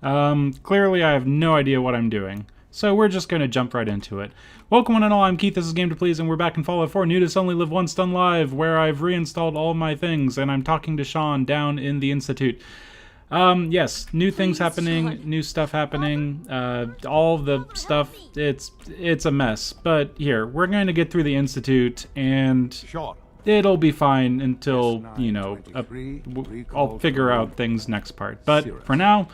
Clearly I have no idea what I'm doing. So we're just going to jump right into it. Welcome one and all, I'm Keith, this is Game to Please, and we're back in Fallout 4 Nudists Only Live Once Done Live, where I've reinstalled all my things, and I'm talking to Sean down in the Institute. Yes, new things happening, Sean. new stuff happening, all the stuff, it's a mess. But here, we're going to get through the Institute, and Sean. it'll be fine until, you know, I'll figure out things next part. But for now,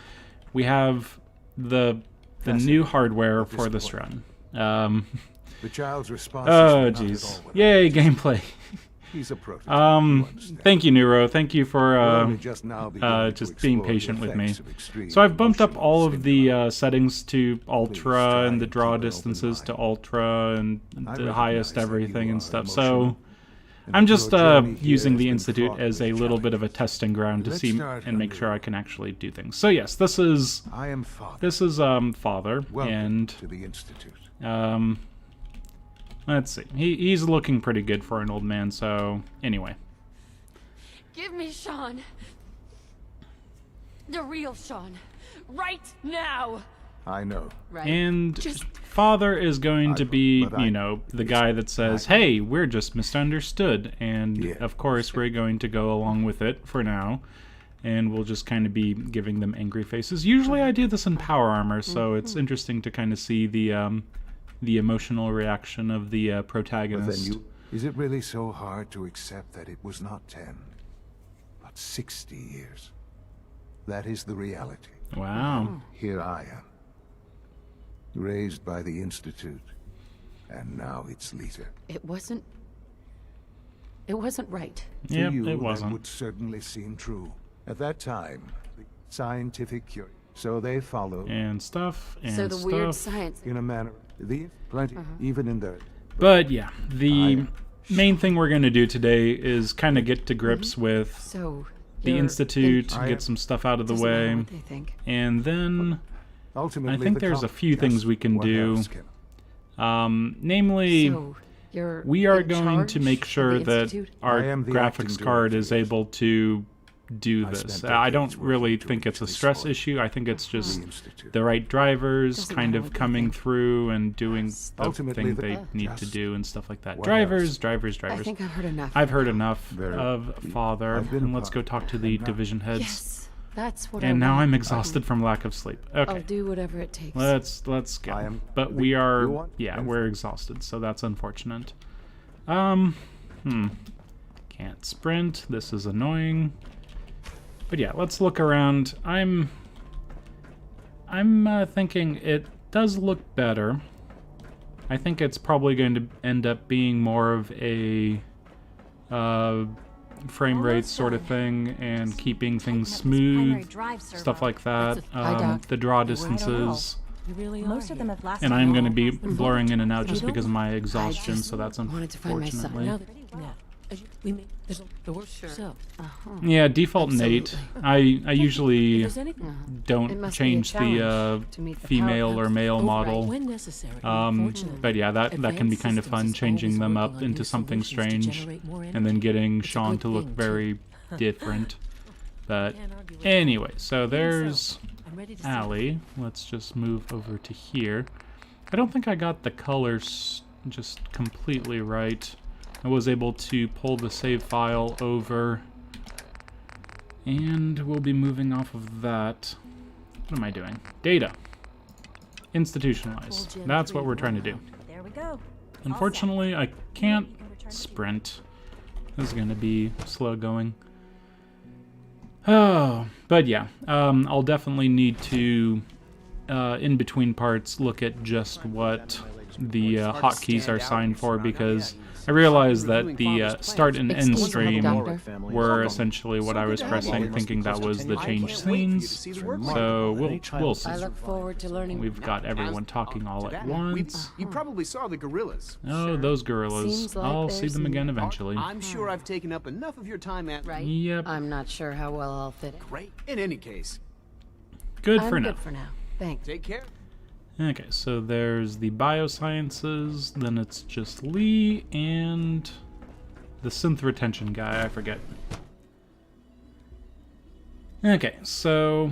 we have the new hardware for this run. The child's response. Oh, jeez. Yay, gameplay. He's a prototype. Thank you, Neuro. Thank you for just just being patient with me. So I've bumped up all of the settings to ultra and the draw distances to ultra and the highest everything and stuff. So I'm just using the Institute as a little bit of a testing ground to see and make sure I can actually do things. So yes, this is Father, Welcome and to the Institute. let's see. He's looking pretty good for an old man. So anyway, Give me Sean. The real Sean. Right now. I know. Right. and Just Father is going to be, but I- you know, the guy that says, "Hey, we're just misunderstood," and Yeah. of course we're going to go along with it for now. And we'll just kind of be giving them angry faces. Usually I do this in Power Armor, so it's interesting to kind of see the emotional reaction of the But then protagonist. is it really so hard to accept that it was not 10, but 60 years? That is the reality. Wow. Here I am, raised by the Institute, and now its leader. it wasn't right. To Yep, you, it that wasn't. would certainly seem true. At that time, the scientific cure. So they followed And stuff, and So the stuff. weird science. in a manner. The plenty, even in the. But yeah, the main thing we're going to do today is kind of get to grips with So the you're Institute, I- get some stuff out of the Doesn't matter way, what they think. and then Ultimately, I think the there's a com- few things Yes, we can what do. else can- Namely, So you're we are in going to charge make of sure the that Institute? our I am the graphics acting card director. is able to do I this. spent I decades don't really working to think it's a reach this stress point. issue. I think it's just The Institute. the right drivers Doesn't kind matter of what they coming think. through and doing the Ultimately, thing the- they need to just do and stuff like that. what Drivers, else? drivers, I drivers. think I've heard enough. I've heard enough Very- of Father, I've been and let's go apart. talk to the I'm not- division heads. Yes, that's what I And now want. I'm exhausted from lack of sleep. I'll Okay. do whatever it takes. Let's go. I am- But we are, You want- yeah, and- we're exhausted, so that's unfortunate. Can't sprint. This is annoying. But yeah, let's look around. I'm thinking it does look better. I think it's probably going to end up being more of a frame rate sort of thing and keeping things smooth, stuff like that. Hi, Doc. The draw distances. Most of them have lasted. And I'm going to be long. blurring in and out just because of my exhaustion, so that's wanted to find my son. unfortunately. We made the worst. Sure. So, Yeah, default Nate. I usually there's anything It don't must change be a the challenge to meet the female or male model. when necessary. But yeah, that can be kind of fun, changing them up into something strange, and then getting Sean to look very different. But anyway, so there's Allie. Let's just move over to here. I don't think I got the colors just completely right. I was able to pull the save file over, and we'll be moving off of that. What am I doing? Data. Institutionalize. That's what we're trying to do. There we go. Unfortunately, I can't sprint. This is going to be slow going. Oh, but yeah, I'll definitely need to, in between parts, look at just what the hotkeys are signed for, because I realized that the start and end Excuse me, stream Doctor. were essentially what I was pressing, thinking that was the change scenes. So we'll see. I look forward to learning. We've got everyone talking all at once. You probably saw the gorillas. Oh, those gorillas. Seems like I'll see there's them an- again eventually. I'm sure I've taken up enough of your time at. Right? Yep. I'm not sure how well I'll fit it. Great. In any case, Good I'm for good now. for now. Thanks. take care. Okay, so there's the biosciences, then it's just Lee and the synth retention guy, I forget. Okay, so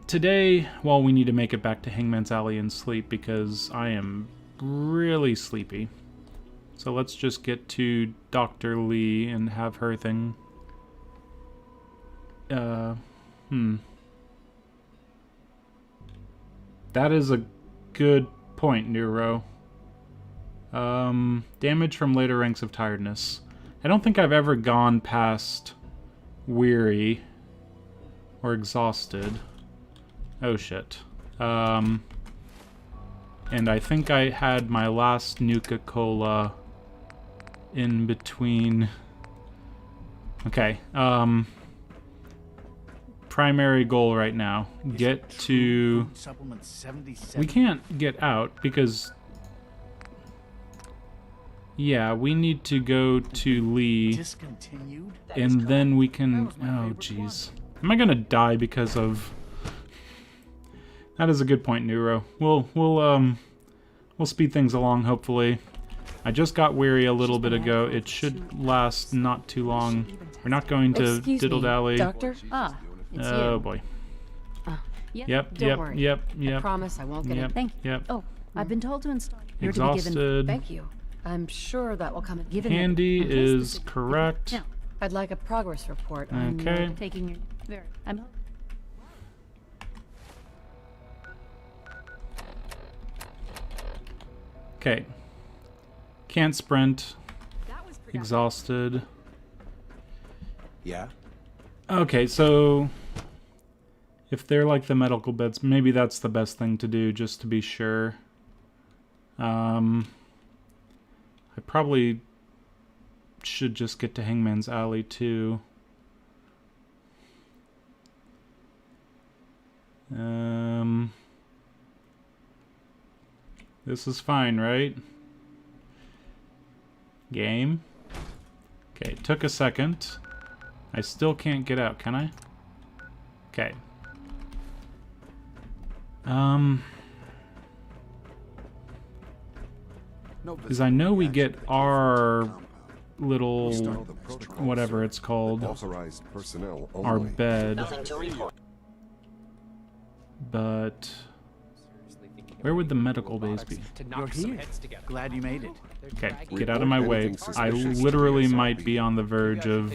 today, well, we need to make it back to Hangman's Alley and sleep because I am really sleepy. So let's just get to Dr. Lee and have her thing. That is a good point, Neuro. Damage from later ranks of tiredness. I don't think I've ever gone past weary or exhausted. Oh shit. And I think I had my last Nuka-Cola in between. Okay, primary goal right now. Get to... We can't get out because... Yeah, we need to go to Lee. And then we can... Oh, jeez. Am I gonna die because of... That is a good point, Neuro. We'll speed things along, hopefully. I just got weary a little bit ago. It should last not too long. We're not going to diddle-dally. Doctor? Ah, it's Oh, you. boy. Don't worry. I Yep. promise I won't get it. Thank you. Yep. Oh, I've been told to install. You're to be given. Exhausted. Thank you. I'm sure that will come in. Given Handy that- is correct. No, I'd like a progress report. on, Okay. taking your very. I'm. Okay. Can't sprint. Exhausted. Yeah? Okay, so if they're like the medical beds, maybe that's the best thing to do, just to be sure. I probably should just get to Hangman's Alley too. This is fine, right? Game. Okay, took a second. I still can't get out, can I? Okay. Because I know we get our little, whatever it's called, Authorized personnel our only. bed. But where would the medical bays be? You're here. Glad you made it. Okay, get out of my way. I literally might be on the verge of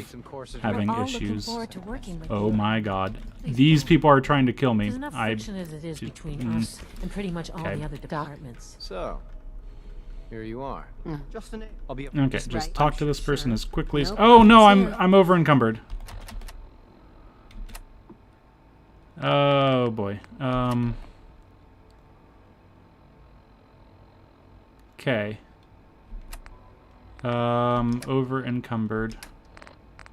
having We're all issues. looking forward to working with Oh you. my god. These people are trying to kill me. There's enough friction as it is between us and pretty much all Okay. the other departments. So, here you are. Just an I'll be. Okay, just talk to this person as quickly as... Nope, Oh no, that's it. I'm over encumbered. Oh boy. Okay. Over encumbered.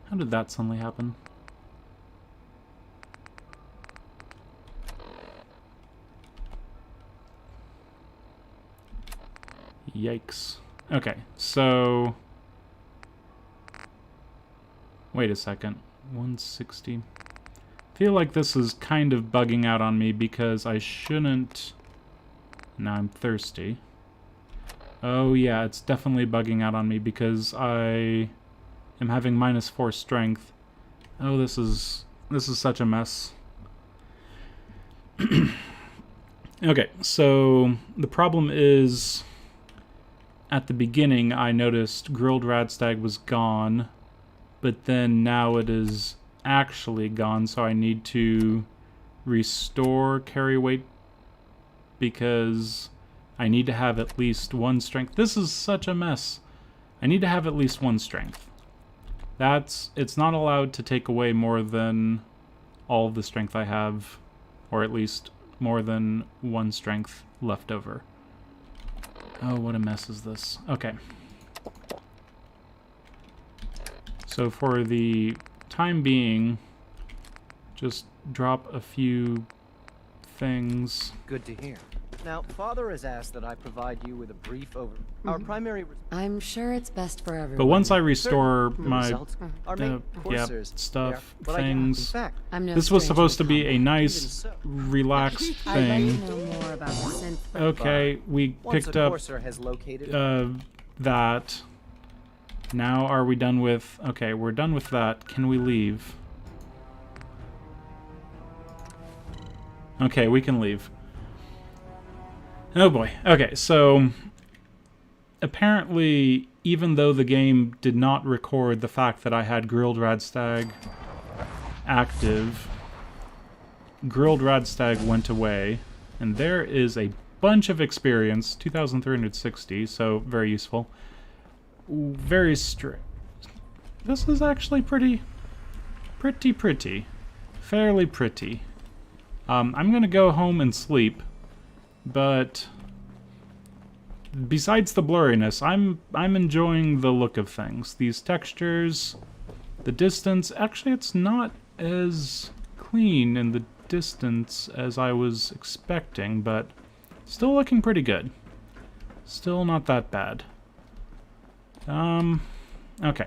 How did that suddenly happen? Yikes. Okay, so... Wait a second. 160. I feel like this is kind of bugging out on me because I shouldn't... Now I'm thirsty. Oh yeah, it's definitely bugging out on me because I am having -4 strength. Oh, this is such a mess. Okay, so the problem is at the beginning I noticed Grilled Radstag was gone, but then now it is actually gone, so I need to restore carry weight because I need to have at least 1 strength. This is such a mess. I need to have at least 1 strength. It's not allowed to take away more than all of the strength I have, or at least more than 1 strength left over. Oh, what a mess is this. Okay. So for the time being, just drop a few things. Good to hear. Now, Father has asked that I provide you with a brief overview. Our primary I'm sure it's best for everyone. But once I restore my results are main coursers. stuff, What I got. In things... fact, I'm no This was stranger supposed to be combat. a nice, relaxed I'd like thing. to know more about the synth. Okay, we once picked a up courser has located that. Now are we done with... Okay, we're done with that. Can we leave? Okay, we can leave. Oh boy. Okay, so apparently, even though the game did not record the fact that I had Grilled Radstag active, Grilled Radstag went away, and there is a bunch of experience, 2,360, so very useful. Very strict. This is actually pretty. Fairly pretty. I'm gonna go home and sleep, but besides the blurriness, I'm enjoying the look of things. These textures, the distance, actually it's not as clean in the distance as I was expecting, but still looking pretty good. Still not that bad. Okay.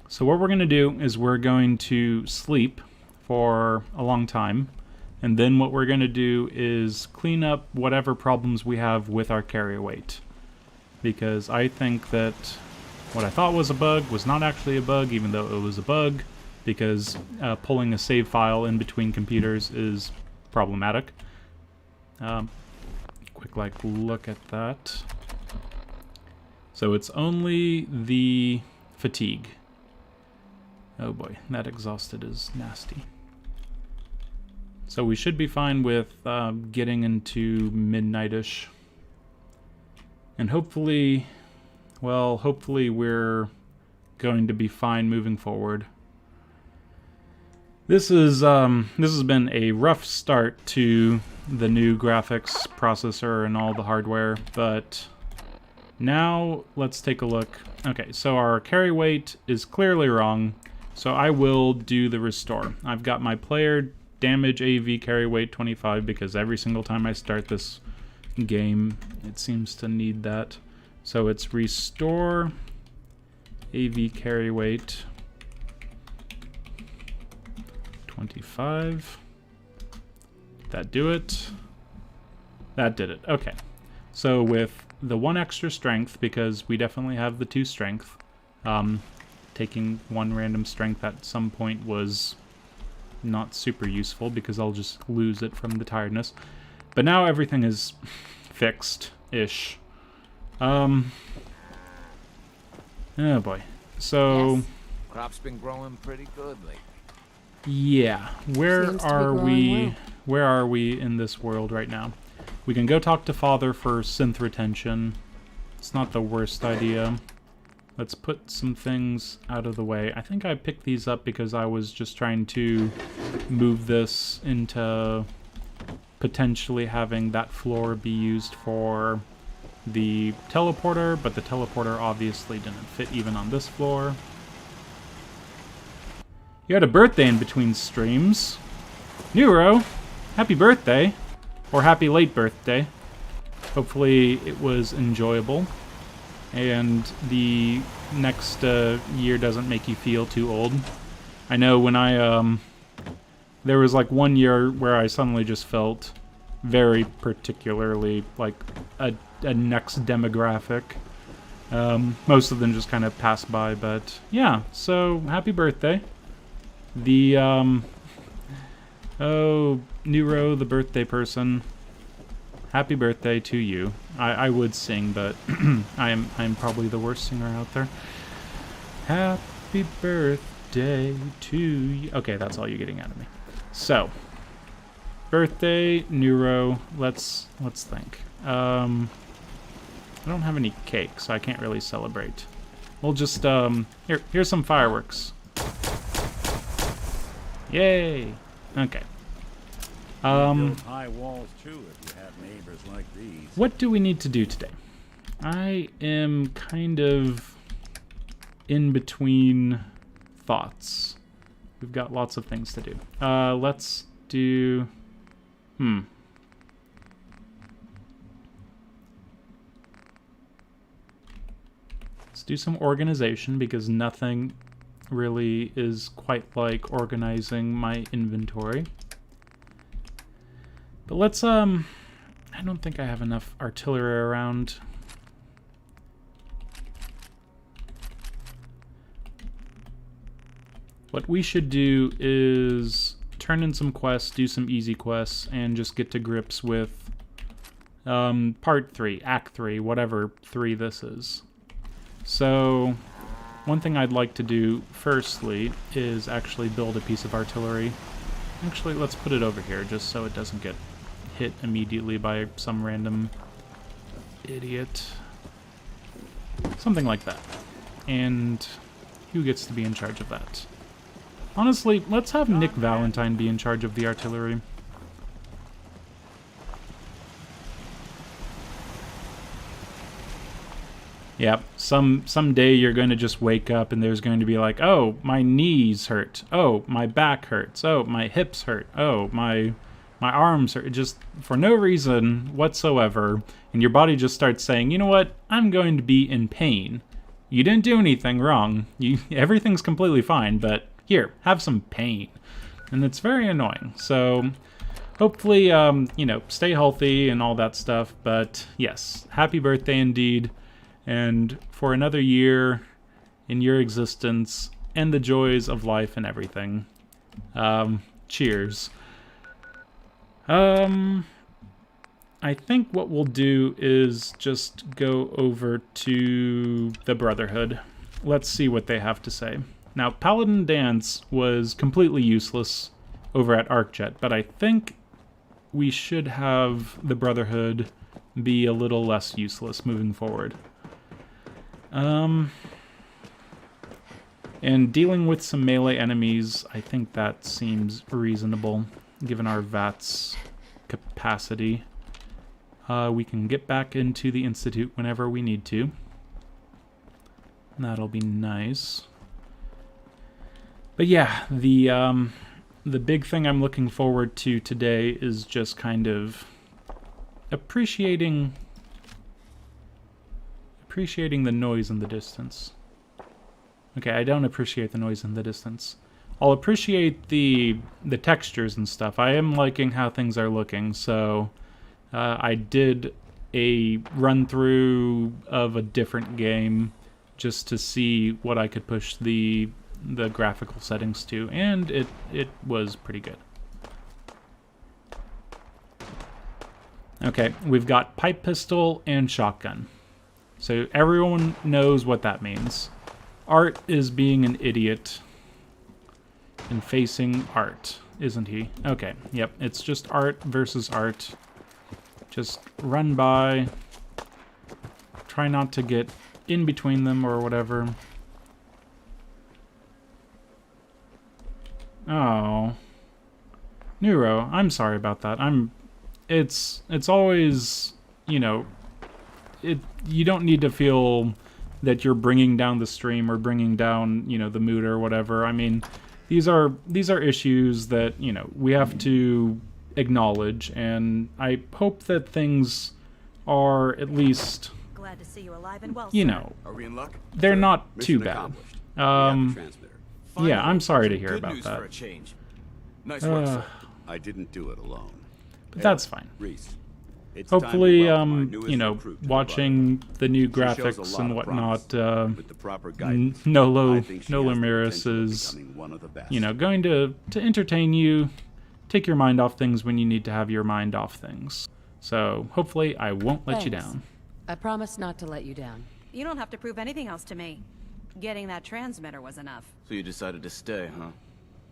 So what we're going to do is we're going to sleep for a long time, and then what we're going to do is clean up whatever problems we have with our carry weight. Because I think that what I thought was a bug was not actually a bug, even though it was a bug, because pulling a save file in between computers is problematic. Quick look at that. So it's only the fatigue. Oh boy, that exhausted is nasty. So we should be fine with getting into midnight-ish. And hopefully, well, hopefully we're going to be fine moving forward. This has been a rough start to the new graphics processor and all the hardware, but now let's take a look. Okay, so our carry weight is clearly wrong, so I will do the restore. I've got my player damage AV carry weight 25 because every single time I start this game, it seems to need that. So it's restore AV carry weight 25. Did that do it? That did it. Okay. So with the 1 extra strength, because we definitely have the 2 strength, taking 1 random strength at some point was not super useful because I'll just lose it from the tiredness. But now everything is fixed-ish. Oh boy. So... Yes. Crop's been growing pretty good lately. Yeah. Where Seems to be are growing we? well. Where are we in this world right now? We can go talk to Father for synth retention. It's not the worst idea. Let's put some things out of the way. I think I picked these up because I was just trying to move this into potentially having that floor be used for the teleporter, but the teleporter obviously didn't fit even on this floor. You had a birthday in between streams. Neuro, happy birthday. Or happy late birthday. Hopefully it was enjoyable. And the next year doesn't make you feel too old. I know when I, there was like 1 year where I suddenly just felt very particularly like a next demographic. Most of them just kind of passed by, but yeah, so happy birthday. The, oh, Neuro, the birthday person, happy birthday to you. I would sing, but I'm probably the worst singer out there. Happy birthday to you. Okay, that's all you're getting out of me. So, birthday, Neuro, let's think. I don't have any cake, so I can't really celebrate. We'll just, here's some fireworks. Yay! Okay. Build high walls too if you have neighbors like these. What do we need to do today? I am kind of in between thoughts. We've got lots of things to do. Let's do... Let's do some organization because nothing really is quite like organizing my inventory. But let's, I don't think I have enough artillery around. What we should do is turn in some quests, do some easy quests, and just get to grips with Part 3, Act 3, whatever 3 this is. So, one thing I'd like to do, firstly, is actually build a piece of artillery. Actually, let's put it over here, just so it doesn't get hit immediately by some random idiot. Something like that. And who gets to be in charge of that? Honestly, let's have Nick Valentine be in charge of the artillery. Yep, someday you're going to just wake up and there's going to be like, oh, my knees hurt. Oh, my back hurts. Oh, my hips hurt. Oh, my arms hurt. Just for no reason whatsoever. And your body just starts saying, you know what? I'm going to be in pain. You didn't do anything wrong. Everything's completely fine, but here, have some pain. And it's very annoying. So hopefully, you know, stay healthy and all that stuff. But yes, happy birthday indeed. And for another year in your existence and the joys of life and everything. Cheers. I think what we'll do is just go over to the Brotherhood. Let's see what they have to say. Now, Paladin Dance was completely useless over at ArcJet, but I think we should have the Brotherhood be a little less useless moving forward. And dealing with some melee enemies, I think that seems reasonable, given our VATS capacity. We can get back into the Institute whenever we need to. That'll be nice. But yeah, the big thing I'm looking forward to today is just kind of appreciating the noise in the distance. Okay, I don't appreciate the noise in the distance. I'll appreciate the textures and stuff. I am liking how things are looking, so I did a run-through of a different game just to see what I could push the graphical settings to, and it was pretty good. Okay, we've got pipe pistol and shotgun. So everyone knows what that means. Art is being an idiot and facing Art, isn't he? Okay, yep, it's just Art versus Art. Just run by. Try not to get in between them or whatever. Oh. Neuro, I'm sorry about that. It's always, you know, you don't need to feel that you're bringing down the stream or bringing down, you know, the mood or whatever. I mean, these are issues that, you know, we have to acknowledge, and I hope that things are at least, glad to see you alive and well, you know, are we in luck? they're not Mission too bad. accomplished. We have the transmitter. Yeah, I'm sorry to Some hear good about news that. for a change. Nice work, sir. I didn't do it alone. But that's fine. Reese, it's Hopefully, time to welcome our newest you know, recruit to the watching the new She shows a graphics lot and of whatnot, promise. With the proper guidance, I Nolo think she has the Ramirez potential of is, becoming one of the best. you know, going to entertain you, take your mind off things when you need to have your mind off things. So, hopefully, I won't let you Thanks. down. I promise not to let you down. You don't have to prove anything else to me. Getting that transmitter was enough. So you decided to stay, huh?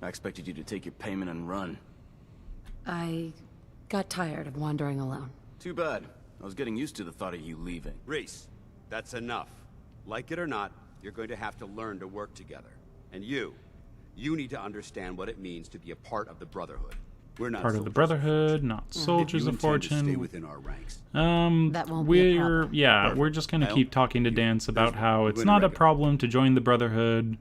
I expected you to take your payment and run. I got tired of wandering alone. Too bad. I was getting used to the thought of you leaving. Reese, that's enough. Like it or not, you're going to have to learn to work together. And you need to understand what it means to be a part of the Brotherhood. We're not Part of the soldiers Brotherhood, not If soldiers you of intend to stay fortune. within our ranks. That won't be a problem. We're just gonna Well, keep talking to Dance about how We're it's gonna not a regular. problem to join the Brotherhood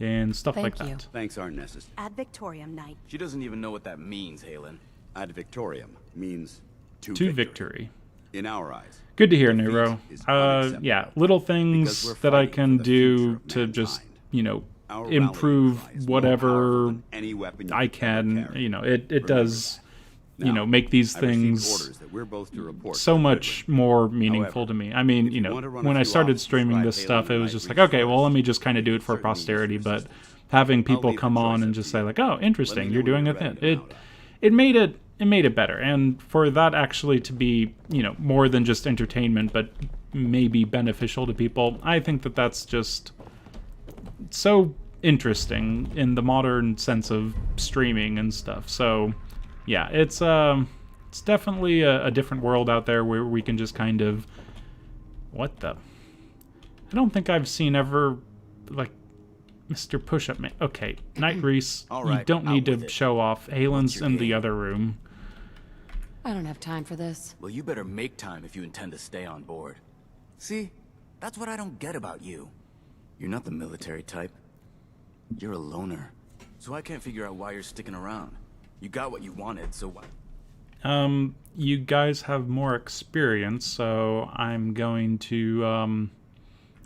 and stuff like Thank you. that. Thanks aren't necessary. Ad Victoriam night. She doesn't even know what that means, Halen. Ad Victoriam means to To victory. victory. In our eyes. Good to hear, defeat Nero. is unacceptable. Yeah, little Because things we're that I fighting can for the future do of to just, mankind. you know, Our rallying improve cry is more whatever powerful than any weapon you I could ever can. carry. You know, it Remember does, that. you Now, know, make these I received things orders that we're both to report so to the much Brotherhood. more meaningful However, to me. I mean, if you you know, want to run a when I few started offices streaming by this Halen stuff, it and was I just like, reach okay, well, let first, me just kind of do it for certainly use posterity, your but assistance. having people leave the come on choice and up just to say you. like, "Oh, interesting, Let me you're know when doing a you're thing." ready to mount up. It made it better, and for that actually to be, you know, more than just entertainment, but maybe beneficial to people, I think that that's just so interesting in the modern sense of streaming and stuff. So, yeah, it's definitely a different world out there where we can just kind of, what the? I don't think I've seen ever, like, Mr. Push-Up Man. Okay, Night Reese, All you right, don't out need with to it. show off. Halen's your in the game? other room. I don't have time for this. Well, you better make time if you intend to stay on board. See, that's what I don't get about you. You're not the military type. You're a loner. So I can't figure out why you're sticking around. You got what you wanted, so what? You guys have more experience, so I'm going to,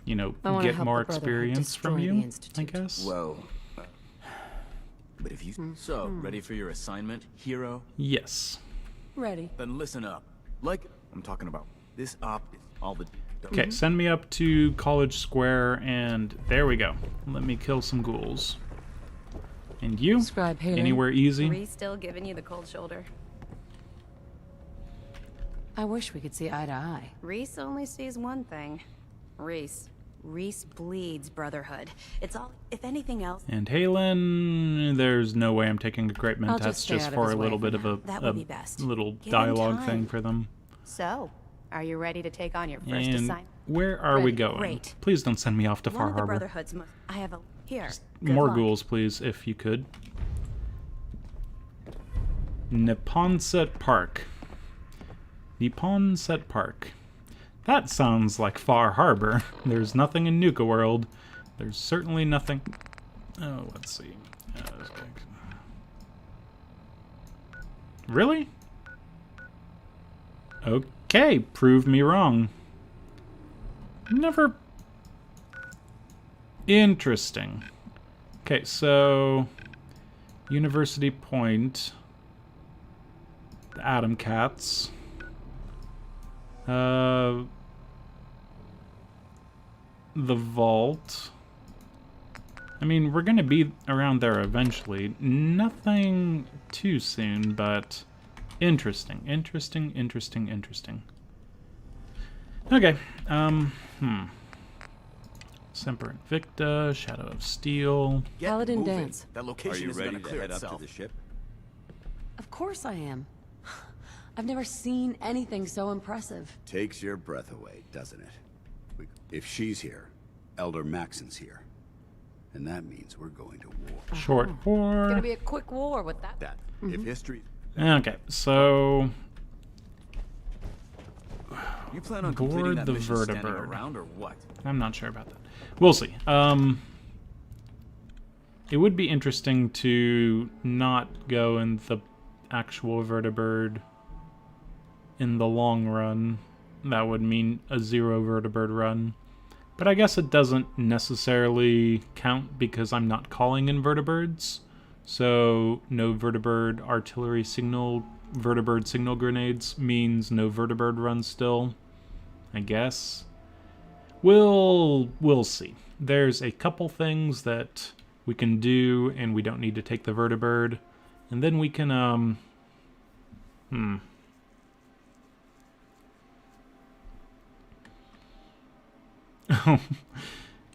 you know, I wanna get help more the Brotherhood experience from destroy the you, I Institute. guess. Well, but if you... So, ready for your assignment, hero? Yes. Ready. Then listen up. Like, I'm talking about this op is all the... Okay, send me up to College Square, and there we go. Let me kill some ghouls. And you? Scribe Halen. Anywhere easy? Reese still giving you the cold shoulder. I wish we could see eye to eye. Reese only sees one thing. Reese bleeds Brotherhood. It's all, if anything else, And Halen, there's no way I'm taking a great I'll test just stay just out of for his a way little for bit of now. That a would be best. little Give him dialogue time. thing for them. So, are you ready to take on your first And assignment? where are we Ready. going? Great. Please don't send me off to One Far of the Harbor. Brotherhood's most... I have a... Here. Good More luck. ghouls, please, if you could. Neponset Park. Neponset Park. That sounds like Far Harbor. There's nothing in Nuka World. There's certainly nothing... Oh, let's see. Really? Okay, prove me wrong. Never... Interesting. Okay, so... University Point. The Atom Cats. The Vault. I mean, we're gonna be around there eventually. Nothing too soon, but interesting. Okay, Semper Invicta, Shadow of Steel. Get Paladin moving. dance. That Are location you is ready gonna to clear head up itself. to the ship? Of course I am. I've never seen anything so impressive. Takes your breath away, doesn't it? If she's here, Elder Maxon's here. And that means we're going to war. Short Gonna war. be a quick war with that. That, if history... Okay, so... You plan on Board completing that the mission standing vertibird. around or what? I'm not sure about that. We'll see. It would be interesting to not go in the actual vertibird in the long run. That would mean a 0 vertibird run. But I guess it doesn't necessarily count because I'm not calling in vertibirds. So no vertibird artillery signal, vertibird signal grenades means no vertibird run still, I guess. We'll see. There's a couple things that we can do and we don't need to take the vertibird. And then we can,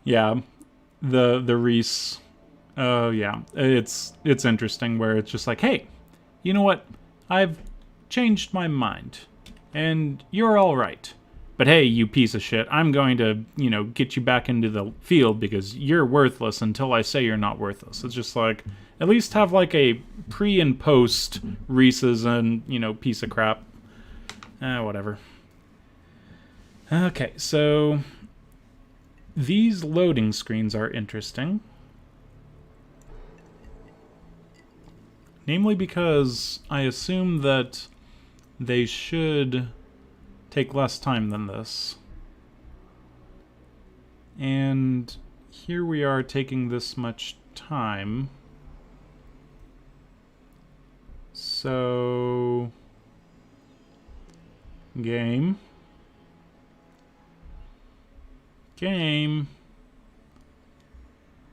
yeah, the Reese. Yeah, it's interesting where it's just like, hey, you know what? I've changed my mind, and you're all right. But hey, you piece of shit, I'm going to, you know, get you back into the field because you're worthless until I say you're not worthless. It's just like, at least have like a pre and post Reese's and, you know, piece of crap. Whatever. Okay, so these loading screens are interesting. Namely because I assume that they should take less time than this. And here we are taking this much time. So... Game.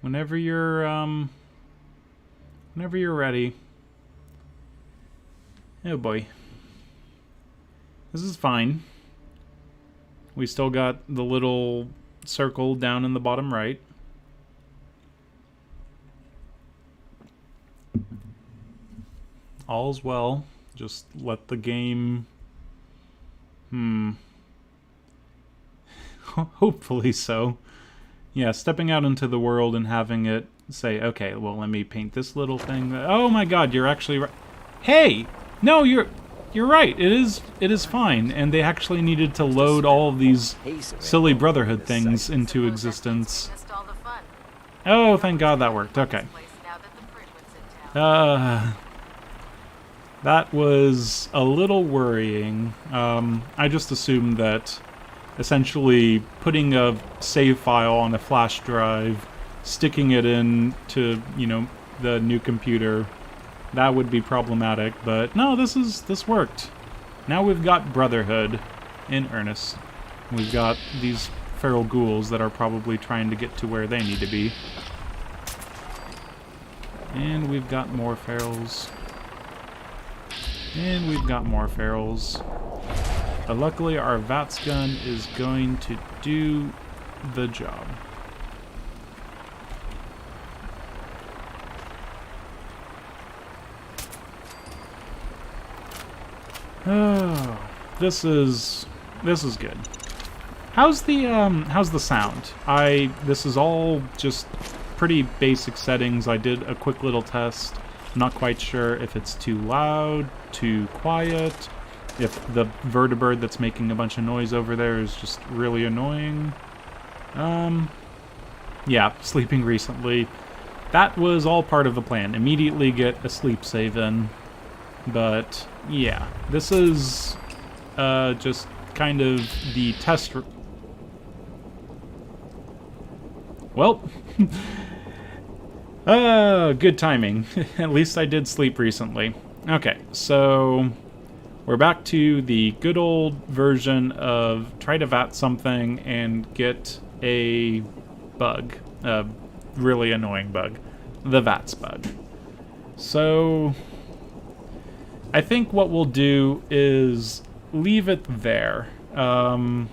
whenever you're ready. Oh boy. This is fine. We still got the little circle down in the bottom right. All's well. Just let the game... Hopefully so. Yeah, stepping out into the world and having it say, okay, well, let me paint this little thing. Oh my god, you're actually right. Hey! No, you're right. It is fine. And they actually needed to load all of these silly Brotherhood things into existence. Oh, thank god that worked. Okay. That was a little worrying. I just assumed that essentially putting a save file on a flash drive, sticking it into, you know, the new computer, that would be problematic, but no, this worked. Now we've got Brotherhood in earnest. We've got these feral ghouls that are probably trying to get to where they need to be. And we've got more ferals. And we've got more ferals. But luckily our VATS gun is going to do the job. Oh, this is good. How's the sound? This is all just pretty basic settings. I did a quick little test. I'm not quite sure if it's too loud, too quiet, if the vertibird that's making a bunch of noise over there is just really annoying. Yeah, sleeping recently. That was all part of the plan. Immediately get a sleep save in. But, yeah. This is just kind of the test... Well... good timing. At least I did sleep recently. Okay, so... We're back to the good old version of try to VAT something and get a bug. A really annoying bug. The VATS bug. So... I think what we'll do is leave it there. I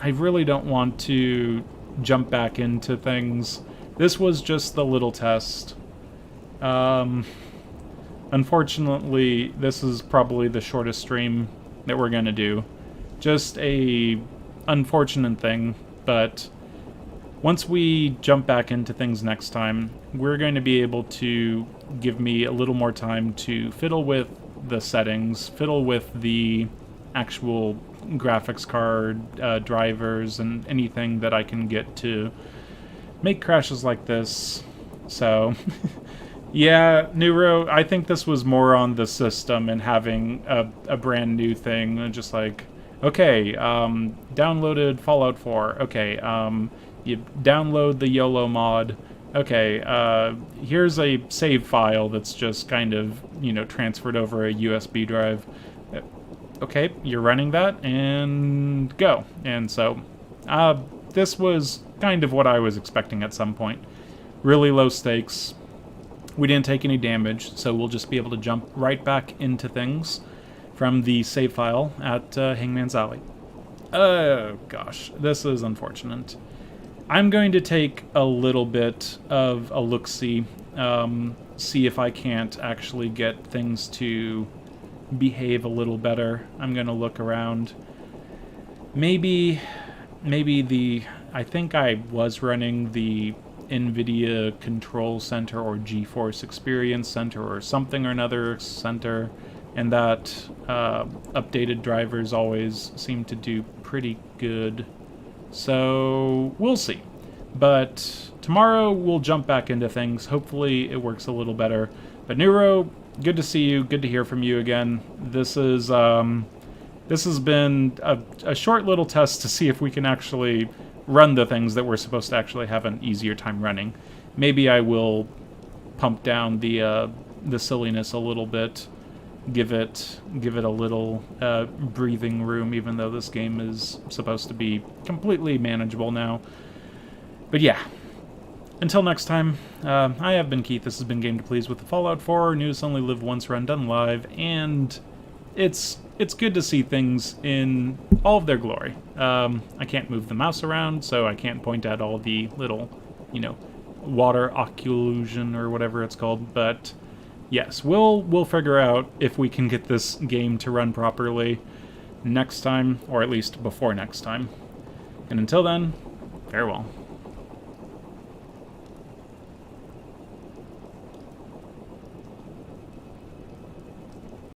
really don't want to jump back into things. This was just the little test. Unfortunately, this is probably the shortest stream that we're gonna do. Just a unfortunate thing, but once we jump back into things next time, we're going to be able to give me a little more time to fiddle with the settings, fiddle with the actual graphics card, drivers, and anything that I can get to make crashes like this. So, yeah, Neuro, I think this was more on the system and having a brand new thing, and just like, okay, downloaded Fallout 4, okay, you download the YOLO mod. Okay, here's a save file that's just kind of, you know, transferred over a USB drive. Okay, you're running that, and go. And so, this was kind of what I was expecting at some point. Really low stakes. We didn't take any damage, so we'll just be able to jump right back into things from the save file at Hangman's Alley. Oh, gosh, this is unfortunate. I'm going to take a little bit of a look-see, see if I can't actually get things to behave a little better. I'm going to look around. Maybe I think I was running the NVIDIA Control Center or GeForce Experience Center or something or another center, and that updated drivers always seem to do pretty good. So, we'll see. But tomorrow we'll jump back into things. Hopefully it works a little better. But Neuro, good to see you. Good to hear from you again. This has been a short little test to see if we can actually run the things that we're supposed to actually have an easier time running. Maybe I will pump down the silliness a little bit. give it a little breathing room, even though this game is supposed to be completely manageable now. But yeah, until next time, I have been Keith. This has been Game to Please with the Fallout 4 News Only Live Once run done live, and it's good to see things in all of their glory. I can't move the mouse around, so I can't point at all the little, you know, water occlusion or whatever it's called, but yes, we'll figure out if we can get this game to run properly next time, or at least before next time. And until then, farewell.